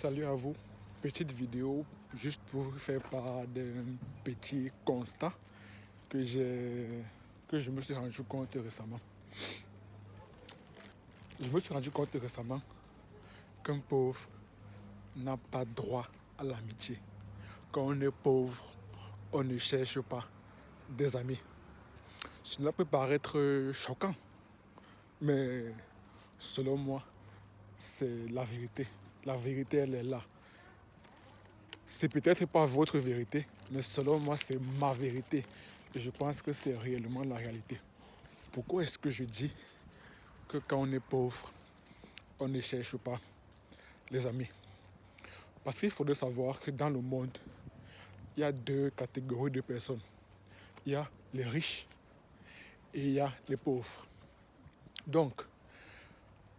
Salut à vous, petite vidéo juste pour vous faire part d'un petit constat que que je me suis rendu compte récemment. Je me suis rendu compte récemment qu'un pauvre n'a pas droit à l'amitié. Quand on est pauvre, on ne cherche pas des amis. Cela peut paraître choquant, mais selon moi, c'est la vérité. La vérité, elle est là. C'est peut-être pas votre vérité, mais selon moi, c'est ma vérité. Et je pense que c'est réellement la réalité. Pourquoi est-ce que je dis que quand on est pauvre, on ne cherche pas les amis? Parce qu'il faudrait savoir que dans le monde, il y a deux catégories de personnes. Il y a les riches et il y a les pauvres. Donc,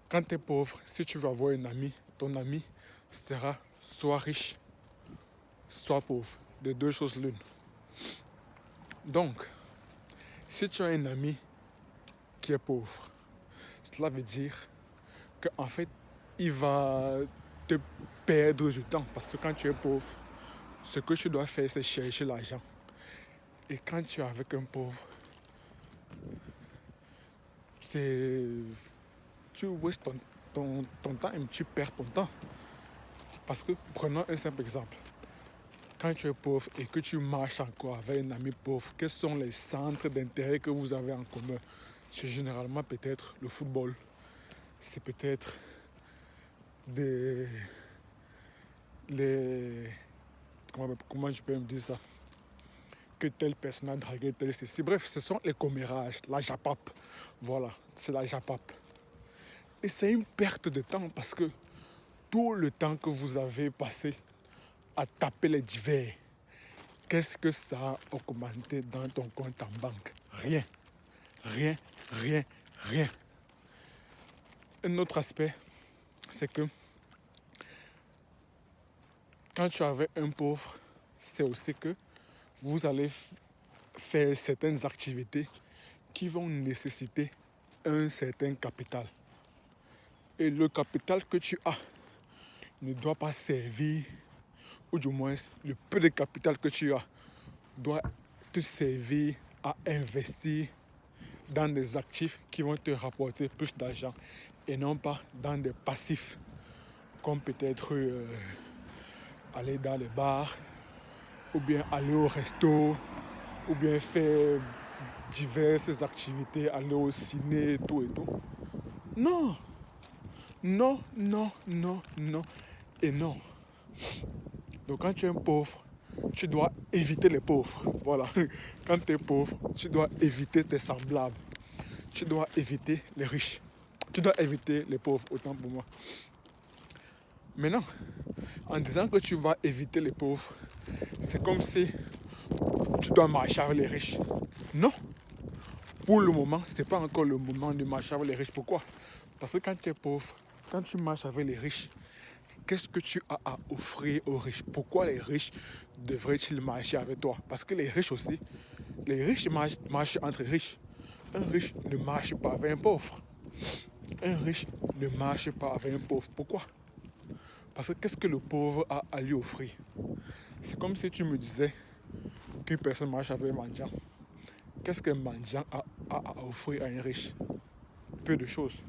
quand tu es pauvre, si tu veux avoir un ami, ton ami sera soit riche, soit pauvre. De deux choses l'une. Donc, si tu as un ami qui est pauvre, cela veut dire qu'en fait, il va te perdre du temps. Parce que quand tu es pauvre, ce que tu dois faire, c'est chercher l'argent. Et quand tu es avec un pauvre, c'est... tu wastes ton temps et tu perds ton temps. Parce que, prenons un simple exemple. Quand tu es pauvre et que tu marches encore avec un ami pauvre, quels sont les centres d'intérêt que vous avez en commun? C'est généralement peut-être le football. C'est peut-être des... les... Comment je peux me dire ça? Que telle personne a dragué tel ceci. Bref, ce sont les commérages, la japape. Voilà, c'est la japape. Et c'est une perte de temps parce que tout le temps que vous avez passé à taper les divers, qu'est-ce que ça a augmenté dans ton compte en banque? Rien, rien, rien, rien. Un autre aspect, c'est que quand tu es avec un pauvre, c'est aussi que vous allez faire certaines activités qui vont nécessiter un certain capital. Et le capital que tu as ne doit pas servir, ou du moins le peu de capital que tu as doit te servir à investir dans des actifs qui vont te rapporter plus d'argent et non pas dans des passifs comme peut-être aller dans les bars ou bien aller au resto ou bien faire diverses activités, aller au ciné et tout et tout. Non, non, non, non, non et non. Donc quand tu es un pauvre, tu dois éviter les pauvres. Voilà. Quand tu es pauvre, tu dois éviter tes semblables. Tu dois éviter les riches. Tu dois éviter les pauvres, autant pour moi. Maintenant, en disant que tu vas éviter les pauvres, c'est comme si tu dois marcher avec les riches. Non. Pour le moment, ce n'est pas encore le moment de marcher avec les riches. Pourquoi? Parce que quand tu es pauvre, quand tu marches avec les riches, qu'est-ce que tu as à offrir aux riches? Pourquoi les riches devraient-ils marcher avec toi? Parce que les riches aussi, les riches marchent entre riches. Un riche ne marche pas avec un pauvre. Un riche ne marche pas avec un pauvre. Pourquoi? Parce que qu'est-ce que le pauvre a à lui offrir? C'est comme si tu me disais qu'une personne marche avec un mendiant. Qu'est-ce qu'un mendiant a à offrir à un riche? Peu de choses.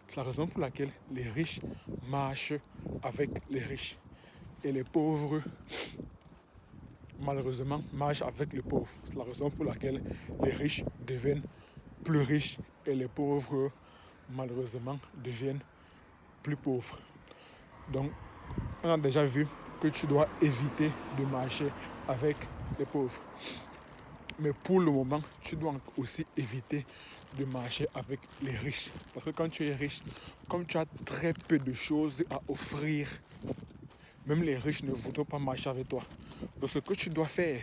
C'est la raison pour laquelle les riches marchent avec les riches. Et les pauvres, malheureusement, marchent avec les pauvres. C'est la raison pour laquelle les riches deviennent plus riches et les pauvres, malheureusement, deviennent plus pauvres. Donc, on a déjà vu que tu dois éviter de marcher avec les pauvres. Mais pour le moment, tu dois aussi éviter de marcher avec les riches. Parce que quand tu es riche, comme tu as très peu de choses à offrir, même les riches ne voudront pas marcher avec toi. Donc ce que tu dois faire,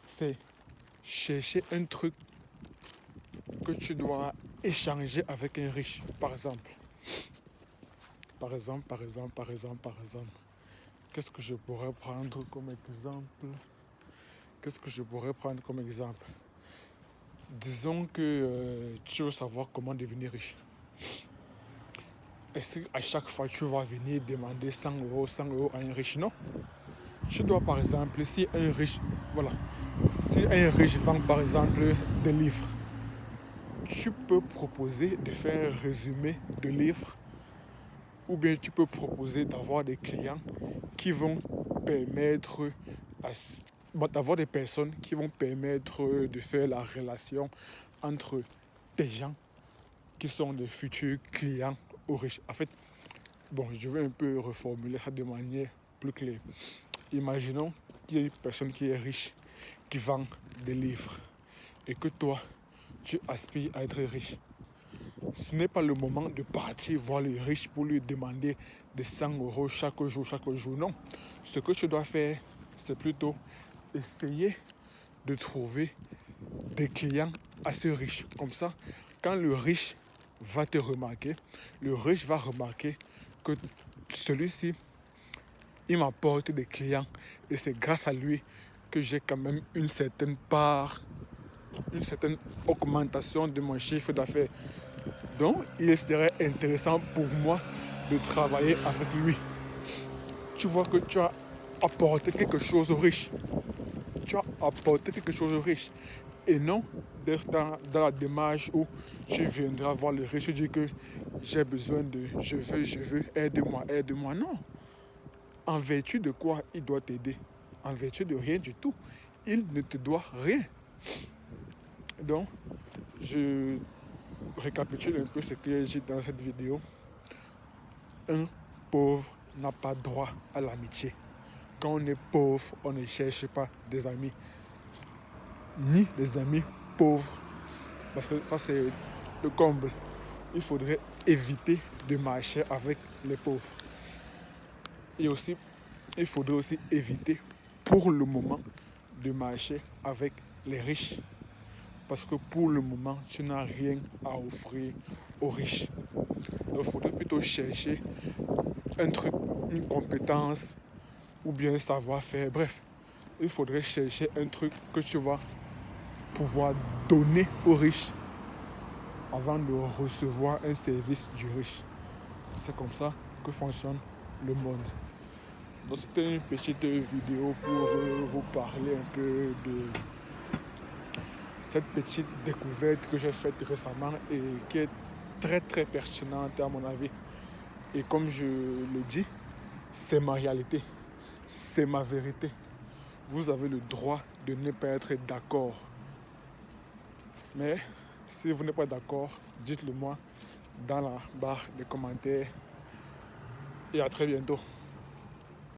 c'est chercher un truc que tu dois échanger avec un riche. Par exemple. Qu'est-ce que je pourrais prendre comme exemple? Disons que tu veux savoir comment devenir riche. est-ce qu'à chaque fois tu vas venir demander 100 euros à un riche? Non. Tu dois par exemple, voilà, si un riche vend par exemple des livres, tu peux proposer de faire un résumé de livres ou bien tu peux proposer d'avoir des clients qui vont permettre d'avoir des personnes qui vont permettre de faire la relation entre des gens qui sont de futurs clients aux riches. En fait, bon, je vais un peu reformuler ça de manière plus claire. Imaginons qu'il y a une personne qui est riche, qui vend des livres, et que toi, tu aspires à être riche. Ce n'est pas le moment de partir voir le riche pour lui demander des 100 euros chaque jour, non. Ce que tu dois faire, c'est plutôt essayer de trouver des clients assez riches. Comme ça, quand le riche va te remarquer, le riche va remarquer que celui-ci, il m'apporte des clients et c'est grâce à lui que j'ai quand même une certaine part, une certaine augmentation de mon chiffre d'affaires. Donc, il serait intéressant pour moi de travailler avec lui. Tu vois que tu as apporté quelque chose aux riches. Tu as apporté quelque chose aux riches. Et non d'être dans la démarche où tu viendras voir le riche et dire que j'ai besoin de, je veux, aide-moi. Non. En vertu de quoi il doit t'aider? En vertu de rien du tout. Il ne te doit rien. Donc, je récapitule un peu ce que j'ai dit dans cette vidéo. Un pauvre n'a pas droit à l'amitié. Quand on est pauvre, on ne cherche pas des amis. Ni des amis pauvres. Parce que ça, c'est le comble. Il faudrait éviter de marcher avec les pauvres. Et aussi, il faudrait aussi éviter, pour le moment, de marcher avec les riches. Parce que pour le moment, tu n'as rien à offrir aux riches. Donc, il faudrait plutôt chercher un truc, une compétence ou bien un savoir-faire. Bref, il faudrait chercher un truc que tu vas pouvoir donner aux riches avant de recevoir un service du riche. C'est comme ça que fonctionne le monde. Donc c'était une petite vidéo pour vous parler un peu de cette petite découverte que j'ai faite récemment et qui est très très pertinente à mon avis. Et comme je le dis, c'est ma réalité, c'est ma vérité. Vous avez le droit de ne pas être d'accord. Mais si vous n'êtes pas d'accord, dites-le moi dans la barre des commentaires. Et à très bientôt.